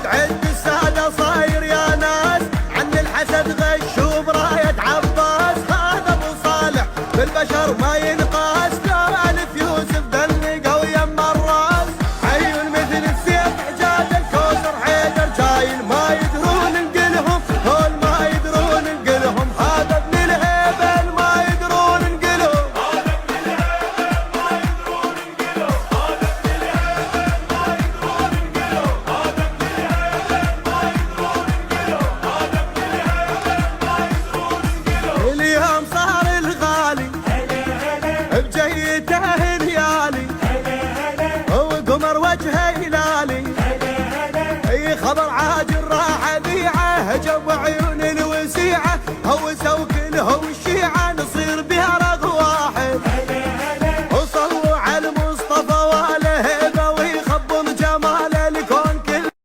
عد السادة صاير يا ناس، عن الحسد غش وبراية عباس. هذا ابو صالح بالبشر ما ينقاس، لا الف يوسف دنقه ويما الراس. عيون مثل السيف حجاج الكوثر حيدر جايل ما يدرون نقلهم، هول ما يدرون نقلهم. هذا ابن الهيبل ما يدرون نقلهم، هذا ابن الهيبل ما يدرون نقلهم، هذا ابن الهيبل ما يدرون نقلهم، هذا ابن الهيبل ما يدرون نقلهم، هذا ابن الهيبل ما يدرون نقلهم. اليوم صار الغالي بجيته هليالي، وقمر وجهه هلالي، اي خبر عاجل